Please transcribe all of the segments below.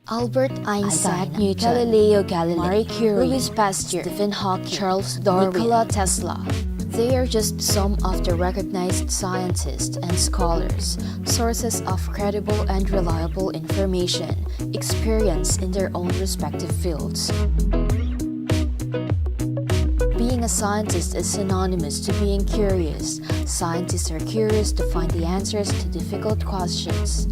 Albert Einstein, Newton, Galileo Galilei, Marie Curie, Louis Pasteur, Stephen Hawking, Charles Darwin, Nikola Tesla. They are just some of the recognized scientists and scholars, sources of credible and reliable information, experience in their own respective fields. Being a scientist is synonymous to being curious. Scientists are curious to find the answers to difficult questions.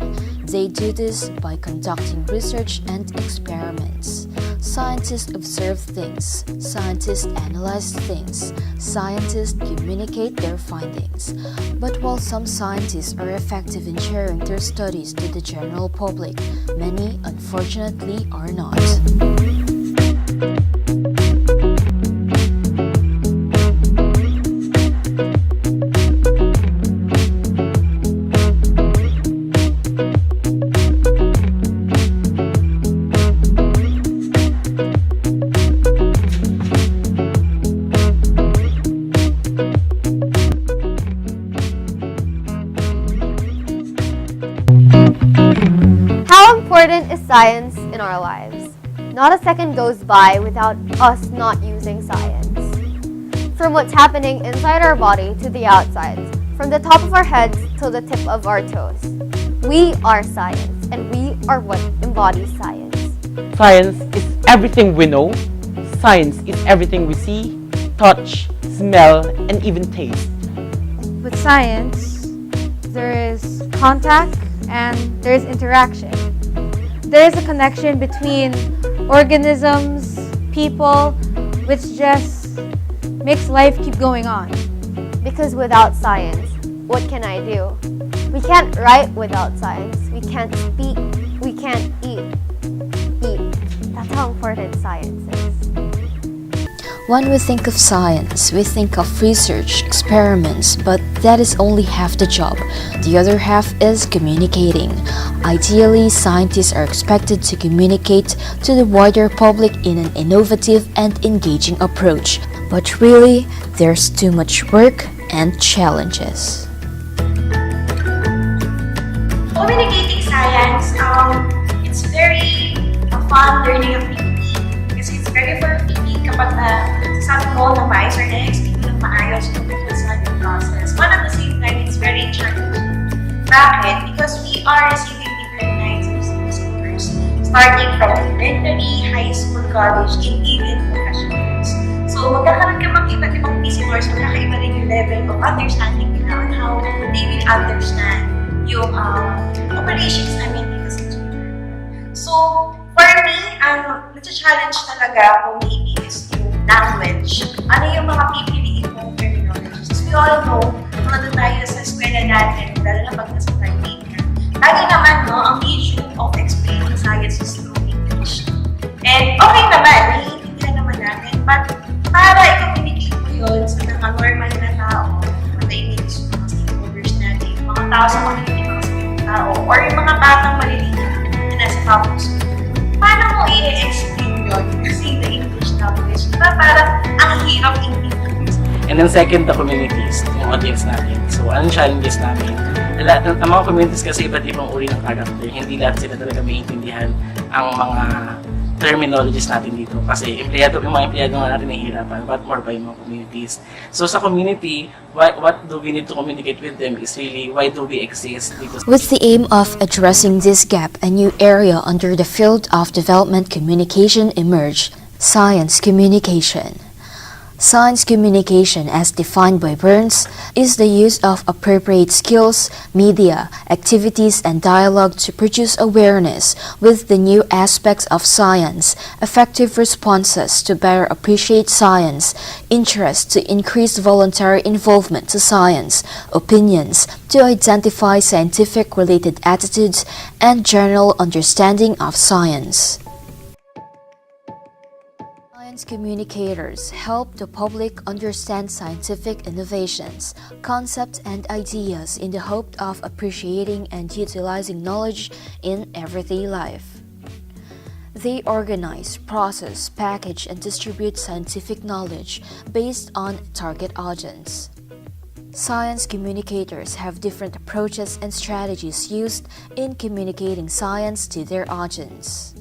They do this by conducting research and experiments. Scientists observe things. Scientists analyze things. Scientists communicate their findings. But while some scientists are effective in sharing their studies to the general public, many, unfortunately, are not. How important is science in our lives? Not a second goes by without us not using science. From what's happening inside our body to the outside, from the top of our heads to the tip of our toes. We are science, and we are what embodies science. Science is everything we know. Science is everything we see, touch, smell, and even taste. With science, there is contact and there is interaction. There is a connection between organisms, people, which just makes life keep going on. Because without science, what can I do? We can't write without science. We can't speak. We can't eat. That's how important science is. When we think of science, we think of research, experiments, but that is only half the job. The other half is communicating. Ideally, scientists are expected to communicate to the wider public in an innovative and engaging approach. But really, there's too much work and challenges. Communicating science, it's very fun learning activity kasi it's very fulfilling kapag sabi mo na maayos or na-explain mo ng maayos yung study process. But at the same time, it's very challenging. Bakit? Because we are receiving different kinds of seekers, starting from elementary, high school, college, and even professionals. So, magkakaroon ka mga iba't ibang visitors, magkakaiba rin yung level of understanding nila on how they will understand yung operations namin dito sa Twitter. So, for me, ang nasa-challenge talaga kung maybe is yung language. Ano yung mga pipiliin mong terminologies? As we all know, kung nandun tayo sa eskwela natin, lalo na pag nasa private ka, lagi naman, no, ang medium of explaining science is through English. And okay naman, naiintindihan naman natin, but para i-communicate mo yun sa mga normal na tao, mga taimings, mga stakeholders natin, mga tao sa community, mga tao, or yung mga batang maliliit na nasa campus, paano mo i-explain yun? Kasi the English language, diba parang ang hirap intindihan. And then second, the communities, yung audience natin. So, anong challenges namin? Ang mga communities kasi iba't ibang uri ng character. Hindi lahat sila talaga maintindihan ang mga terminologies natin dito. Kasi yung mga empleyado nga natin nahihirapan. What more by mga communities? So, sa community, what do we need to communicate with them is really, why do we exist? Because With the aim of addressing this gap, a new area under the field of development communication emerged: science communication. Science communication, as defined by Burns, is the use of appropriate skills, media, activities, and dialogue to produce awareness with the new aspects of science, effective responses to better appreciate science, interest to increase voluntary involvement to science, opinions to identify scientific-related attitudes, and general understanding of science. Science communicators help the public understand scientific innovations, concepts, and ideas in the hope of appreciating and utilizing knowledge in everyday life. They organize, process, package, and distribute scientific knowledge based on target audience. Science communicators have different approaches and strategies used in communicating science to their audience.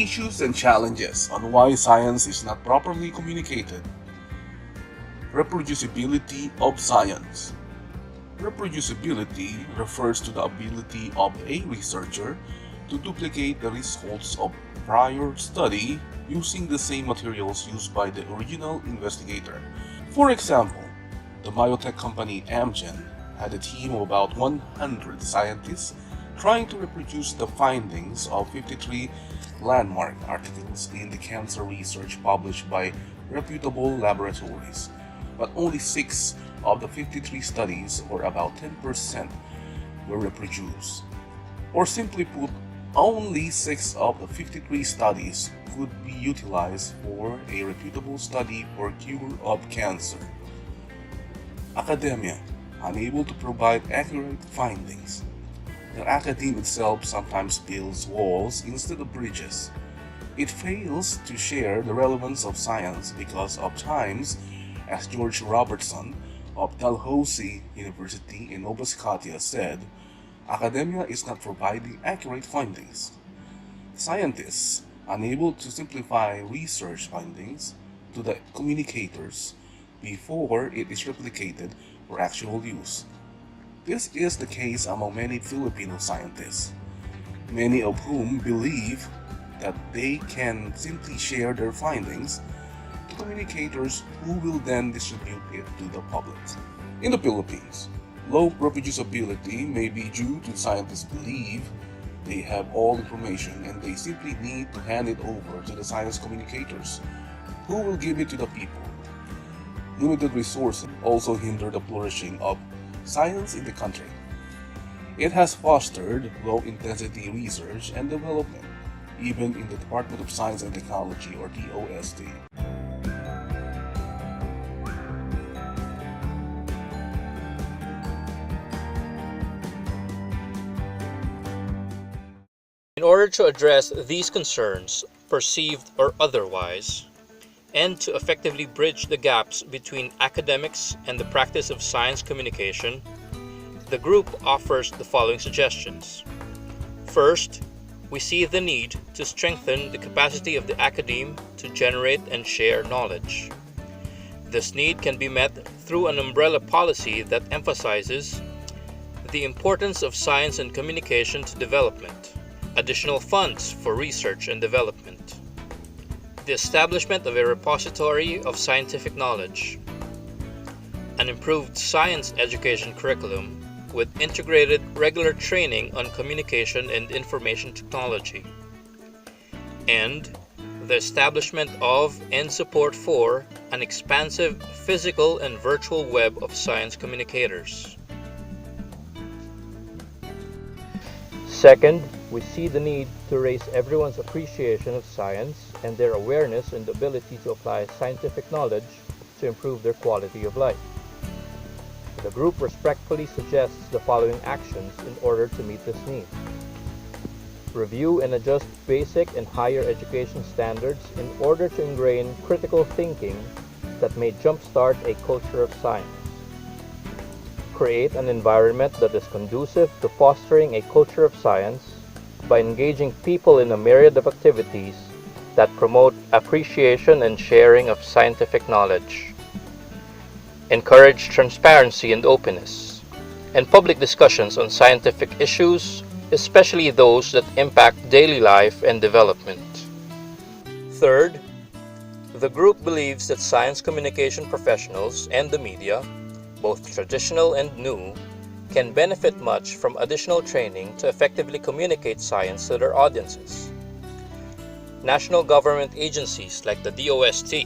Issues and challenges on why science is not properly communicated. Reproducibility of science. Reproducibility refers to the ability of a researcher to duplicate the results of prior study using the same materials used by the original investigator. For example, the biotech company Amgen had a team of about 100 scientists trying to reproduce the findings of 53 landmark articles in the cancer research published by reputable laboratories, but only 6 of the 53 studies, or about 10%, were reproduced. Or simply put, only 6 of the 53 studies could be utilized for a reputable study for cure of cancer. Academia, unable to provide accurate findings. The academe itself sometimes builds walls instead of bridges. It fails to share the relevance of science because of times, as George Robertson of Dalhousie University in Nova Scotia said, academia is not providing accurate findings. Scientists, unable to simplify research findings to the communicators before it is replicated for actual use. This is the case among many Filipino scientists, many of whom believe that they can simply share their findings to communicators who will then distribute it to the public. In the Philippines, low reproducibility may be due to scientists believe they have all information and they simply need to hand it over to the science communicators, who will give it to the people. Limited resources also hinder the flourishing of science in the country. It has fostered low-intensity research and development, even in the Department of Science and Technology, or DOST. In order to address these concerns, perceived or otherwise, and to effectively bridge the gaps between academics and the practice of science communication, the group offers the following suggestions. First, we see the need to strengthen the capacity of the academe to generate and share knowledge. This need can be met through an umbrella policy that emphasizes the importance of science and communication to development, additional funds for research and development, the establishment of a repository of scientific knowledge, an improved science education curriculum with integrated regular training on communication and information technology, and the establishment of and support for an expansive physical and virtual web of science communicators. Second, we see the need to raise everyone's appreciation of science and their awareness and ability to apply scientific knowledge to improve their quality of life. The group respectfully suggests the following actions in order to meet this need. Review and adjust basic and higher education standards in order to ingrain critical thinking that may jumpstart a culture of science. Create an environment that is conducive to fostering a culture of science by engaging people in a myriad of activities that promote appreciation and sharing of scientific knowledge. Encourage transparency and openness, and public discussions on scientific issues, especially those that impact daily life and development. Third, the group believes that science communication professionals and the media, both traditional and new, can benefit much from additional training to effectively communicate science to their audiences. National government agencies like the DOST,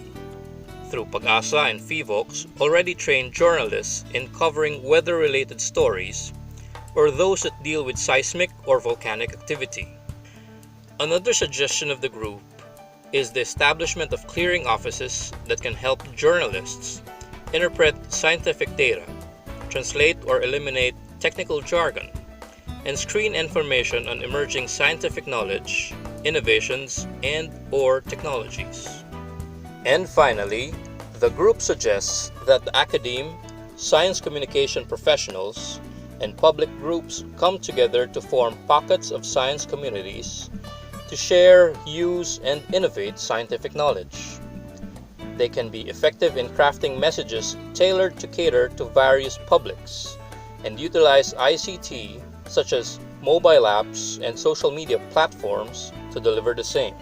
through Pag-asa and FIVOX, already train journalists in covering weather-related stories or those that deal with seismic or volcanic activity. Another suggestion of the group is the establishment of clearing offices that can help journalists interpret scientific data, translate or eliminate technical jargon, and screen information on emerging scientific knowledge, innovations, and/or technologies. And finally, the group suggests that the academe, science communication professionals, and public groups come together to form pockets of science communities to to share, use, and innovate scientific knowledge. They can be effective in crafting messages tailored to cater to various publics and utilize ICT such as mobile apps and social media platforms to deliver the same.